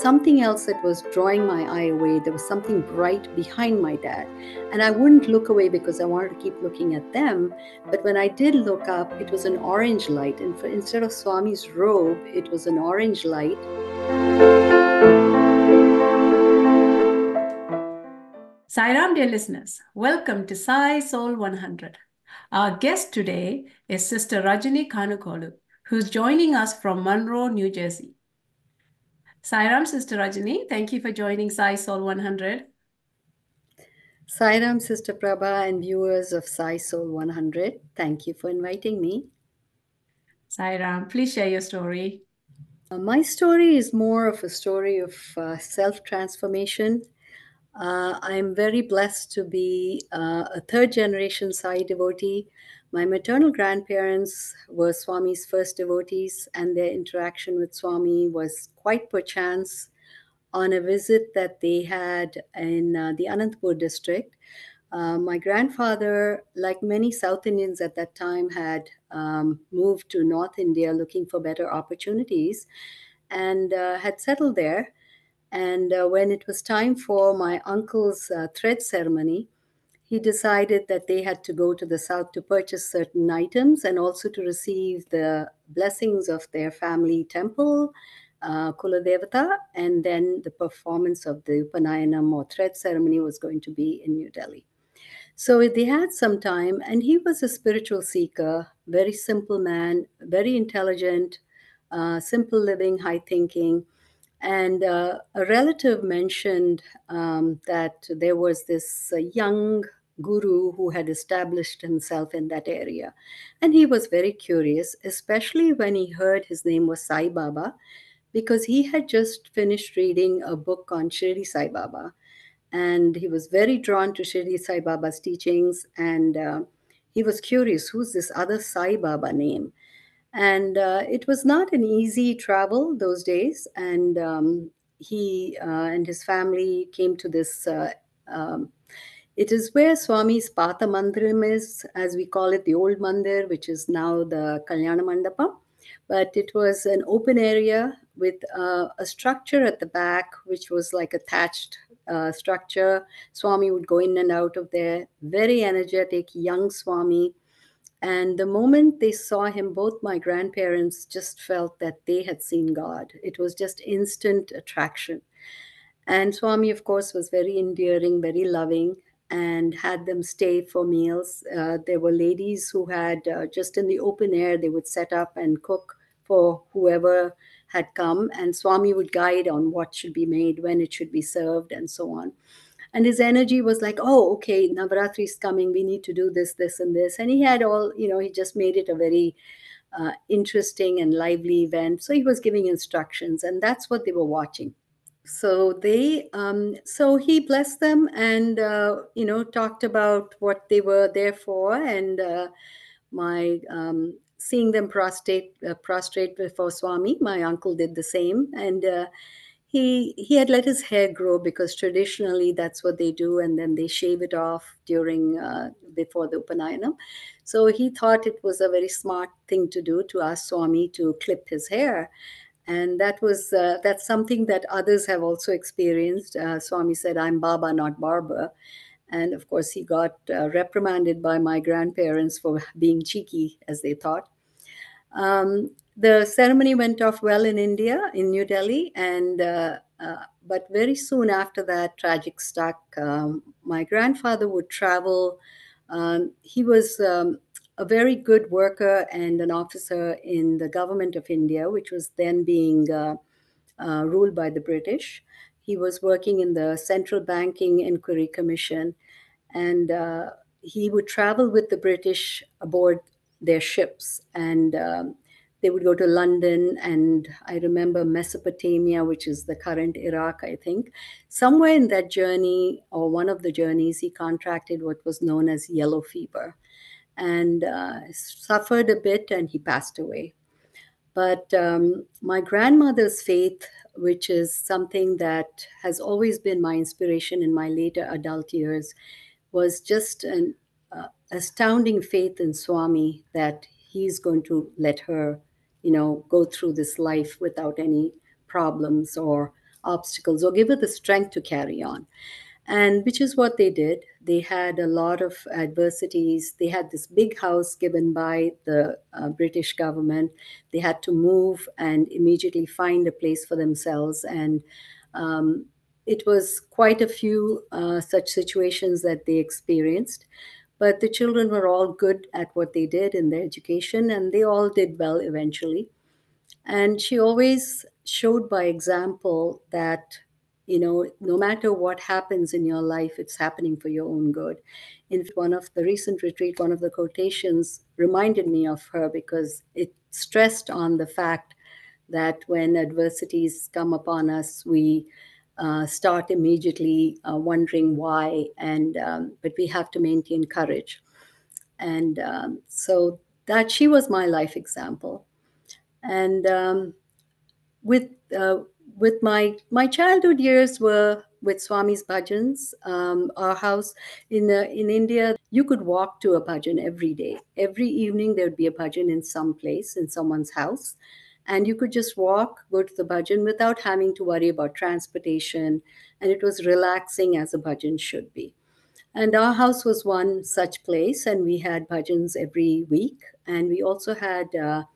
something else that was drawing my eye away. There was something bright behind my dad. And I wouldn't look away because I wanted to keep looking at them. But when I did look up, it was an orange light. And instead of Swami's robe, it was an orange light. Sairam, dear listeners, welcome to Sai SOUL 100. Our guest today is Sister Rajani Kanukollu, who's joining us from Monroe, New Jersey. Sairam, Sister Rajani, thank you for joining Sai SOUL 100. Sairam, Sister Prabha, and viewers of Sai Soul 100, thank you for inviting me. Sairam, please share your story. My story is more of a story of self-transformation. I'm very blessed to be a third generation Sai devotee. My maternal grandparents were Swami's first devotees, and their interaction with Swami was quite perchance on a visit that they had in the Anantapur district. My grandfather, like many South Indians at that time, had moved to North India looking for better opportunities and had settled there. And when it was time for my uncle's thread ceremony, he decided that they had to go to the south to purchase certain items and also to receive the blessings of their family temple, Kuladevata, and then the performance of the Upanayanam or thread ceremony was going to be in New Delhi. So they had some time, and he was a spiritual seeker, very simple man, very intelligent, simple living, high thinking. And a relative mentioned that there was this young guru who had established himself in that area. And he was very curious, especially when he heard his name was Sai Baba, because he had just finished reading a book on Shirdi Sai Baba. And he was very drawn to Shirdi Sai Baba's teachings. And he was curious, who's this other Sai Baba name? And it was not an easy travel those days. And he and his family came to this. It is where Swami's Pata Mandiram is, as we call it, the old mandir, which is now the Kalyana Mandapa. But it was an open area with a structure at the back, which was like a thatched structure. Swami would go in and out of there. Very energetic, young Swami. And the moment they saw him, both my grandparents just felt that they had seen God. It was just instant attraction. And Swami, of course, was very endearing, very loving, and had them stay for meals. There were ladies who had just in the open air, they would set up and cook for whoever had come. And Swami would guide on what should be made, when it should be served, and so on. And his energy was like, oh, okay, Navaratri is coming, we need to do this, this, and this. And he had all, he just made it a very interesting and lively event. So he was giving instructions, and that's what they were watching. So he blessed them and talked about what they were there for, and my seeing them prostrate before Swami. My uncle did the same, and he had let his hair grow because traditionally that's what they do, and then they shave it off during before the Upanayanam. So he thought it was a very smart thing to do to ask Swami to clip his hair, and that's something that others have also experienced. Swami said, "I'm Baba, not barber," and of course he got reprimanded by my grandparents for being cheeky, as they thought. The ceremony went off well in India, in New Delhi, and but very soon after that, tragic struck. My grandfather would travel. He was a very good worker and an officer in the government of India, which was then being ruled by the British. He was working in the Central Banking Inquiry Commission, and he would travel with the British aboard their ships, and they would go to London, and I remember Mesopotamia, which is the current Iraq, I think. Somewhere in that journey, or one of the journeys, he contracted what was known as yellow fever, and suffered a bit, and he passed away. But my grandmother's faith, which is something that has always been my inspiration in my later adult years, was just an astounding faith in Swami that he's going to let her, go through this life without any problems or obstacles or give her the strength to carry on. And which is what they did. They had a lot of adversities. They had this big house given by the British government. They had to move and immediately find a place for themselves. And um, it was quite a few such situations that they experienced. But the children were all good at what they did in their education, and they all did well eventually. And she always showed by example that, no matter what happens in your life, it's happening for your own good. In one of the recent retreat, one of the quotations reminded me of her because it stressed on the fact that when adversities come upon us, we start immediately wondering why, and but we have to maintain courage. And so that she was my life example. And with uh, with my childhood years were with Swami's bhajans. Our house in India, you could walk to a bhajan every day. Every evening there would be a bhajan in some place in someone's house, and you could just walk, go to the bhajan without having to worry about transportation, and it was relaxing as a bhajan should be. And our house was one such place, and we had bhajans every week. And we also had a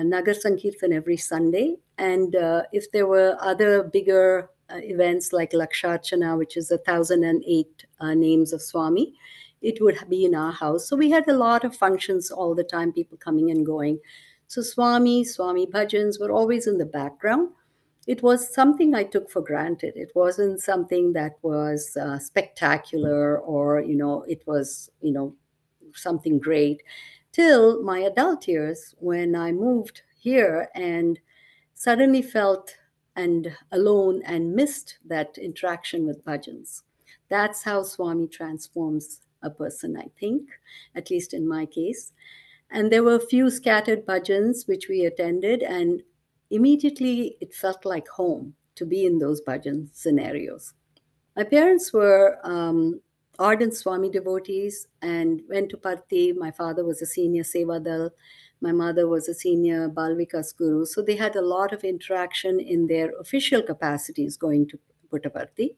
Nagar Sankirtan every Sunday. And if there were other bigger events like Laksharchana, which is 1,008 names of Swami, it would be in our house. So we had a lot of functions all the time, people coming and going. So Swami bhajans were always in the background. It was something I took for granted. It wasn't something that was spectacular, or it was something great, till my adult years when I moved here and suddenly felt and alone and missed that interaction with bhajans. That's how Swami transforms a person, I think, at least in my case. And there were a few scattered bhajans which we attended, and immediately it felt like home to be in those bhajan scenarios. My parents were ardent Swami devotees and went to Parthi. My father was a senior Sevadal. My mother was a senior Balvikas Guru. So they had a lot of interaction in their official capacities going to Puttaparthi.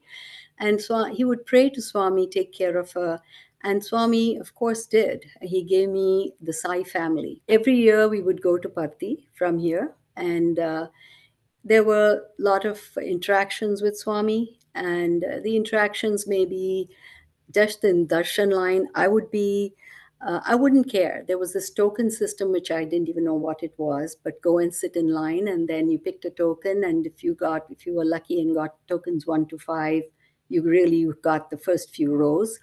And so he would pray to Swami, take care of her. And Swami, of course, did. He gave me the Sai family. Every year we would go to Parthi from here. And there were a lot of interactions with Swami, and the interactions may be just in darshan line. I wouldn't care. There was this token system which I didn't even know what it was, but go and sit in line, and then you picked a token, and if you were lucky and got tokens 1 to 5, you really got the first few rows.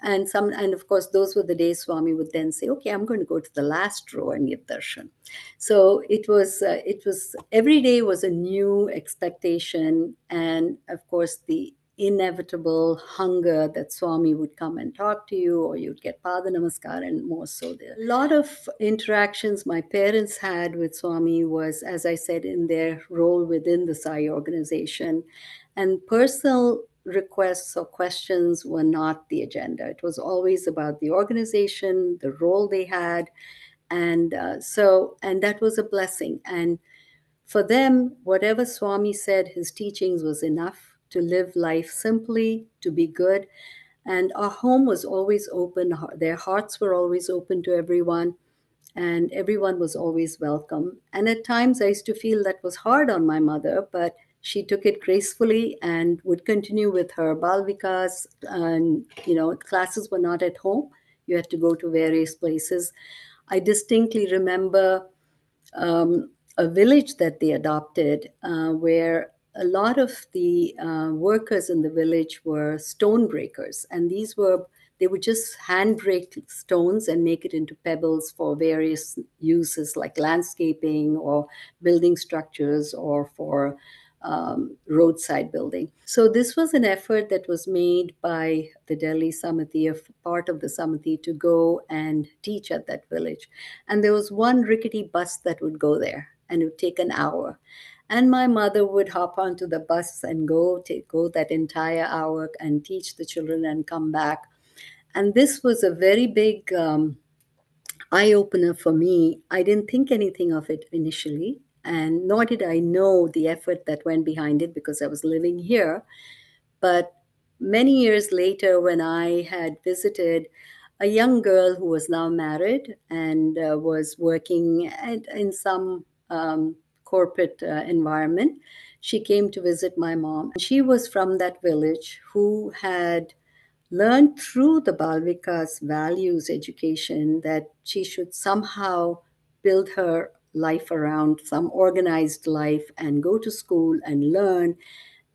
And of course those were the days Swami would then say, okay, I'm going to go to the last row and give darshan. So it was every day was a new expectation, and of course the inevitable hunger that Swami would come and talk to you, or you'd get pada namaskar. And more so, there a lot of interactions my parents had with Swami was, as I said, in their role within the Sai organization, and personal requests or questions were not the agenda. It was always about the organization, the role they had. And that was a blessing. And for them, whatever Swami said, his teachings was enough to live life simply, to be good. And our home was always open. Their hearts were always open to everyone, and everyone was always welcome. And at times I used to feel that was hard on my mother, but she took it gracefully and would continue with her balvikas. And classes were not at home, you had to go to various places. I distinctly remember a village that they adopted, where a lot of the workers in the village were stone breakers, and they would just hand break stones and make it into pebbles for various uses like landscaping or building structures, or for roadside building. So this was an effort that was made by the Delhi Samiti, a part of the Samiti, to go and teach at that village. And there was one rickety bus that would go there, and it would take an hour. And my mother would hop onto the bus and go that entire hour and teach the children and come back. And this was a very big eye opener for me. I didn't think anything of it initially. And nor did I know the effort that went behind it because I was living here. But many years later, when I had visited a young girl who was now married and was working in some corporate environment, she came to visit my mom. And she was from that village who had learned through the Balvika's values education that she should somehow build her life around some organized life and go to school and learn.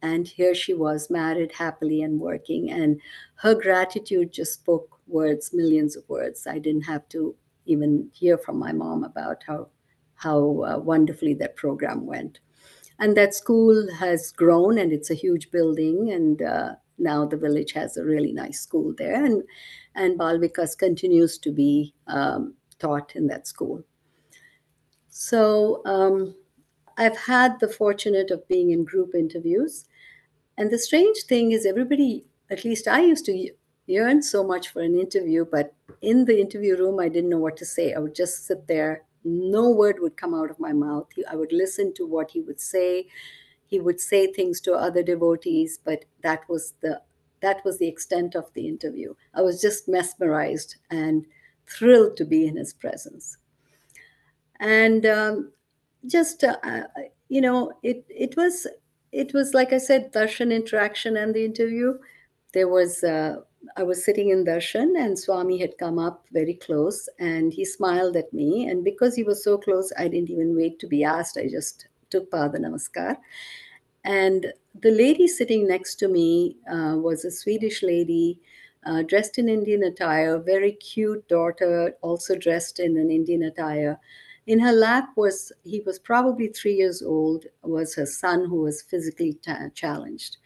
And here she was, married happily and working. And her gratitude just spoke words, millions of words. I didn't have to even hear from my mom about how wonderfully that program went. And that school has grown, and it's a huge building. And now the village has a really nice school there. And Balvikas continues to be taught in that school. So I've had the fortunate of being in group interviews. And the strange thing is, everybody, at least I used to yearn so much for an interview, but in the interview room, I didn't know what to say. I would just sit there. No word would come out of my mouth. I would listen to what he would say. He would say things to other devotees, but that was the extent of the interview. I was just mesmerized and thrilled to be in his presence. And just it was like I said, darshan interaction and the interview. There was I was sitting in darshan, and Swami had come up very close, and he smiled at me, and because he was so close, I didn't even wait to be asked. I just took pada namaskar. And the lady sitting next to me was a Swedish lady, dressed in Indian attire, very cute daughter, also dressed in an Indian attire. In her lap he was probably 3 years old, was her son who was physically challenged.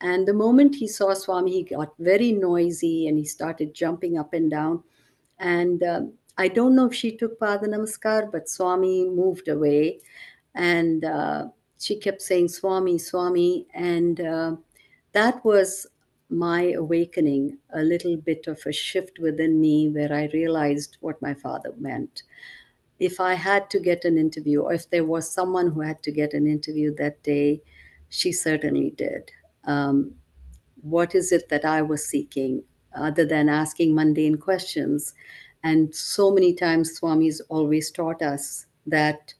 And the moment he saw Swami, he got very noisy and he started jumping up and down. And I don't know if she took Pada Namaskar, but Swami moved away. And she kept saying, Swami, Swami. And that was my awakening, a little bit of a shift within me where I realized what my father meant. If I had to get an interview, or if there was someone who had to get an interview that day, she certainly did. What is it that I was seeking other than asking mundane questions? And so many times, Swami's always taught us that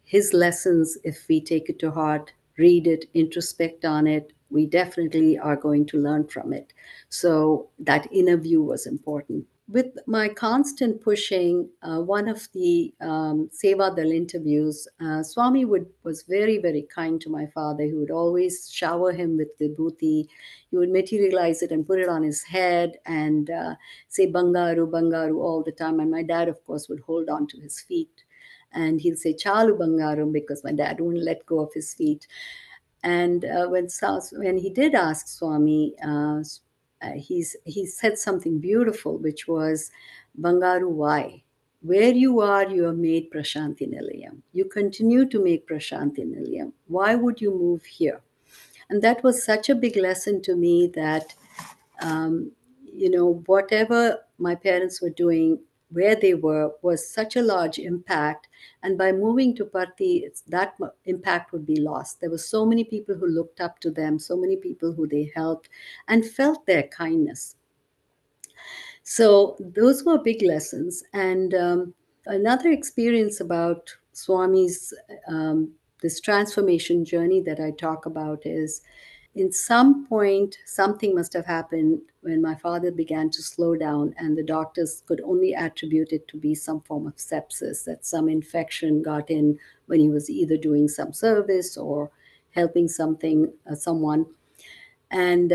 his lessons, if we take it to heart, read it, introspect on it, we definitely are going to learn from it. So that inner view was important. With my constant pushing, one of the Seva Dal interviews, Swami was very, very kind to my father. He would always shower him with vibhuti. He would materialize it and put it on his head and say Bangaru, Bangaru all the time. And my dad, of course, would hold on to his feet. And he'll say Chalu Bangarum because my dad wouldn't let go of his feet. And when he did ask Swami, he said something beautiful, which was, Bangaru, why? Where you are, you have made Prashanti Nilayam. You continue to make Prashanti Nilayam. Why would you move here? And that was such a big lesson to me that, um, whatever my parents were doing, where they were, was such a large impact. And by moving to Parthi, that impact would be lost. There were so many people who looked up to them, so many people who they helped and felt their kindness. So those were big lessons. And another experience about Swami's this transformation journey that I talk about is, in some point, something must have happened when my father began to slow down, and the doctors could only attribute it to be some form of sepsis, that some infection got in when he was either doing some service or helping someone. And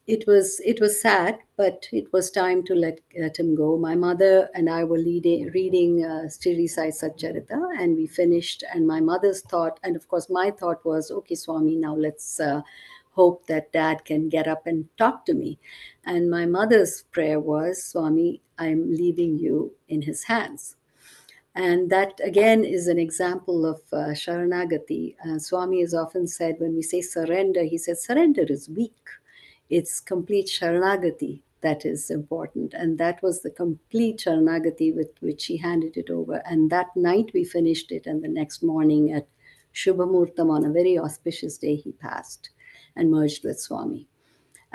it was sad, but it was time to let him go. My mother and I were reading Sri Sai Satcharita, and we finished. And my mother's thought, and of course my thought was, okay, Swami, now let's hope that Dad can get up and talk to me. And my mother's prayer was, Swami, I'm leaving you in his hands. And that again is an example of Sharanagati. Swami has often said, when we say surrender, he says surrender is weak. It's complete Sharanagati that is important. And that was the complete Sharanagati with which he handed it over. And that night we finished it, and the next morning at Shubhamurtam, on a very auspicious day, he passed and merged with Swami.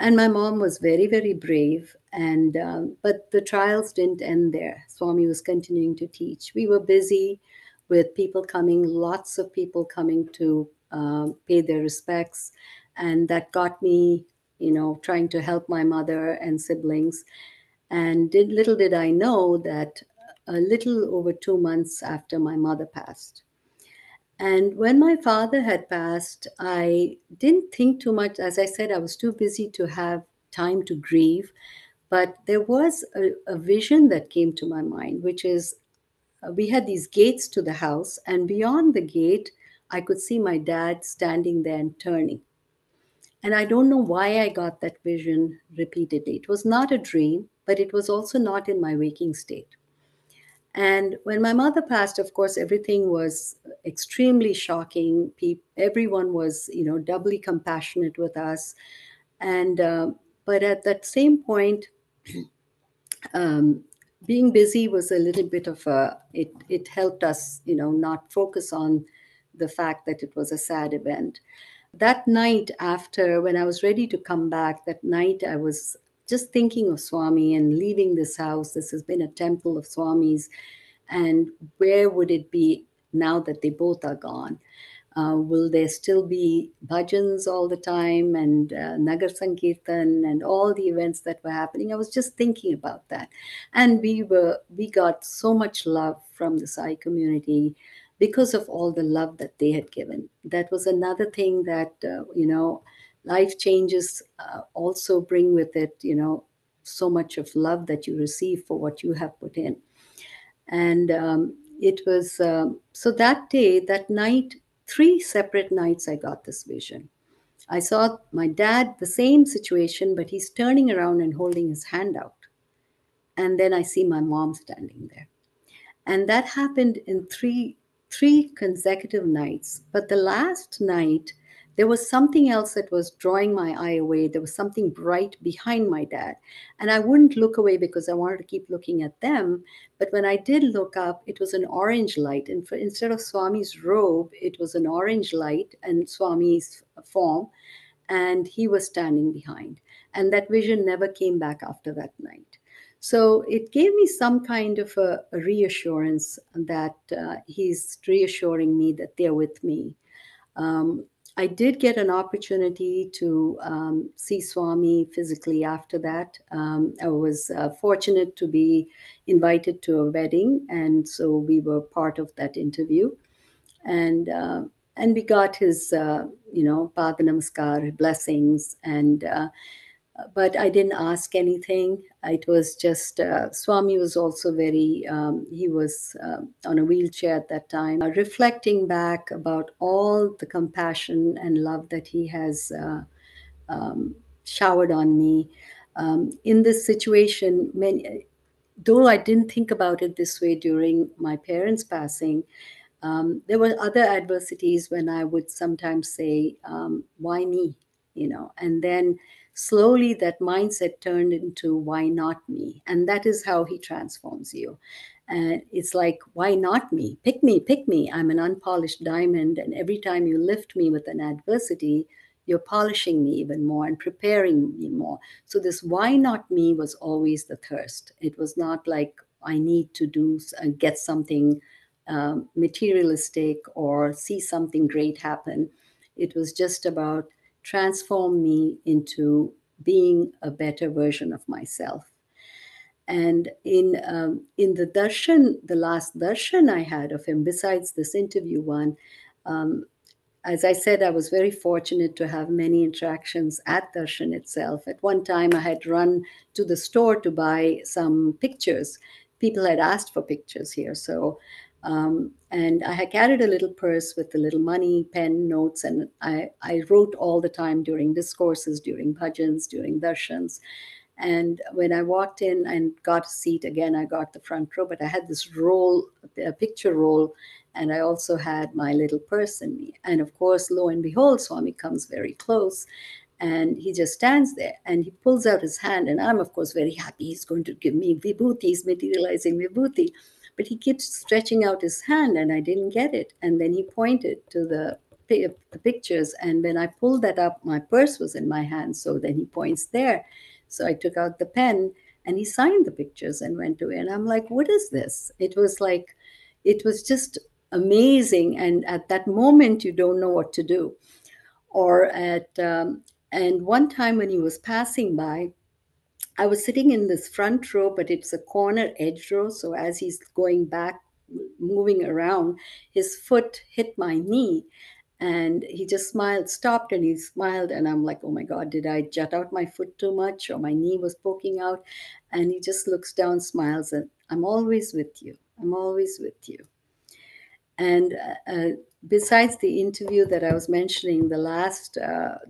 And my mom was very, very brave. And but the trials didn't end there. Swami was continuing to teach. We were busy with people coming, lots of people coming to pay their respects, and that got me, trying to help my mother and siblings. And little did I know that a little over 2 months after my mother passed, and when my father had passed, I didn't think too much. As I said, I was too busy to have time to grieve. But there was a vision that came to my mind, which is we had these gates to the house, and beyond the gate, I could see my dad standing there and turning. And I don't know why I got that vision repeatedly. It was not a dream, but it was also not in my waking state. And when my mother passed, of course, everything was extremely shocking. Everyone was, doubly compassionate with us. And but at that same point, um, being busy was a little bit of a. It helped us, not focus on the fact that it was a sad event. That night, after when I was ready to come back, that night I was just thinking of Swami and leaving this house. This has been a temple of Swami's, and where would it be now that they both are gone? Will there still be bhajans all the time and Nagar Sankirtan and all the events that were happening? I was just thinking about that, and we got so much love from the Sai community because of all the love that they had given. That was another thing that life changes also bring with it. So much of love that you receive for what you have put in. And it was so that day, that night, 3 separate nights, I got this vision. I saw my dad, the same situation, but he's turning around and holding his hand out. And then I see my mom standing there, and that happened in three consecutive nights. But the last night, there was something else that was drawing my eye away. There was something bright behind my dad, and I wouldn't look away because I wanted to keep looking at them. But when I did look up, it was an orange light, and instead of Swami's robe, it was an orange light and Swami's form, and he was standing behind. And that vision never came back after that night. So it gave me some kind of a reassurance that he's reassuring me that they're with me. Um, I did get an opportunity to see Swami physically after that. I was fortunate to be invited to a wedding, and so we were part of that interview. And and we got his, Pada Namaskar blessings, and but I didn't ask anything. It was just Swami was also very. He was on a wheelchair at that time. Reflecting back about all the compassion and love that he has showered on me in this situation. Though I didn't think about it this way during my parents' passing, there were other adversities when I would sometimes say, why me? And then slowly that mindset turned into, why not me? And that is how he transforms you. And it's like, why not me? Pick me. I'm an unpolished diamond. And every time you lift me with an adversity, you're polishing me even more and preparing me more. So this why not me was always the thirst. It was not like I need to do and get something materialistic or see something great happen. It was just about transform me into being a better version of myself. And in the darshan, the last darshan I had of him, besides this interview one, um, as I said, I was very fortunate to have many interactions at Darshan itself. At one time, I had run to the store to buy some pictures. People had asked for pictures here. So, and I had carried a little purse with a little money, pen, notes, and I wrote all the time during discourses, during bhajans, during darshans. And when I walked in and got a seat again, I got the front row, but I had this roll, a picture roll, and I also had my little purse in me. And of course, lo and behold, Swami comes very close and he just stands there and he pulls out his hand. And I'm, of course, very happy. He's going to give me vibhuti, he's materializing vibhuti. But he keeps stretching out his hand and I didn't get it. And then he pointed to the pictures. And when I pulled that up, my purse was in my hand. So then he points there. So I took out the pen and he signed the pictures and went away. And I'm like, what is this? It was just amazing. And at that moment, you don't know what to do. Or and one time when he was passing by, I was sitting in this front row, but it's a corner edge row. So as he's going back, moving around, his foot hit my knee. And he just smiled, stopped, and he smiled. And I'm like, oh my God, did I jut out my foot too much? Or my knee was poking out? And he just looks down, smiles, and I'm always with you. I'm always with you. And besides the interview that I was mentioning, the last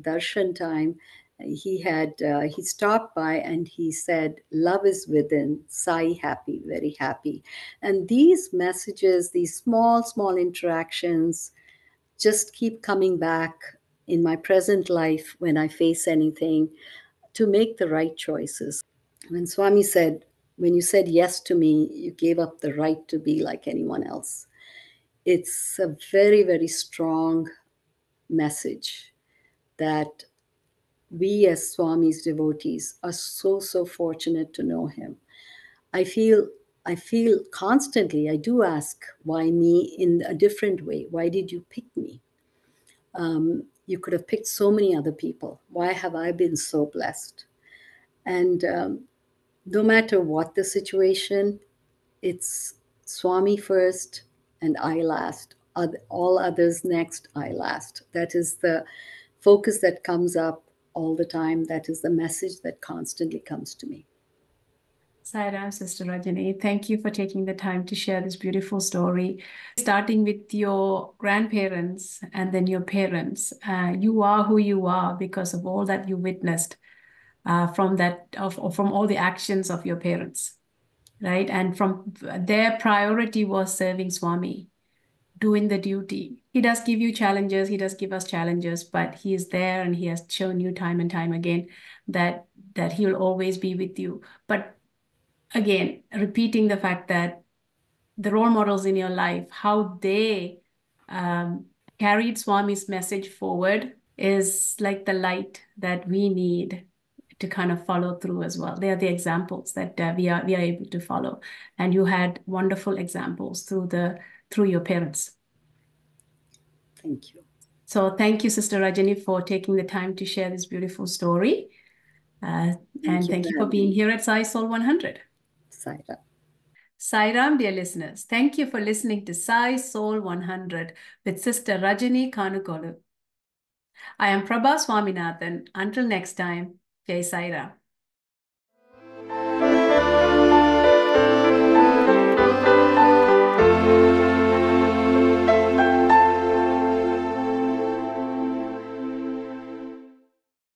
darshan time, he stopped by and he said, "Love is within. Sai happy, very happy." And these messages, these small interactions, just keep coming back in my present life when I face anything to make the right choices. When Swami said, "When you said yes to me, you gave up the right to be like anyone else." It's a very strong message that we as Swami's devotees are so fortunate to know him. I feel I feel constantly, I do ask, why me in a different way? Why did you pick me? You could have picked so many other people. Why have I been so blessed? And no matter what the situation, it's Swami first and I last. All others next, I last. That is the focus that comes up all the time. That is the message that constantly comes to me. Sairam, Sister Rajani, thank you for taking the time to share this beautiful story. Starting with your grandparents and then your parents, you are who you are because of all that you witnessed from all the actions of your parents, right? And from their priority was serving Swami, doing the duty. He does give you challenges, he does give us challenges, but he is there and he has shown you time and time again that he will always be with you. But again, repeating the fact that the role models in your life, how they um, carried Swami's message forward is like the light that we need to kind of follow through as well. They are the examples that we are able to follow. And you had wonderful examples through your parents. Thank you. So thank you, Sister Rajani, for taking the time to share this beautiful story. Thank And you thank for you for having being me, here at Sai Soul 100. Saira. Sairam, dear listeners, thank you for listening to Sai Soul 100 with Sister Rajani Kanukollu. I am Prabha Swaminathan. Until next time, Jai Sairam.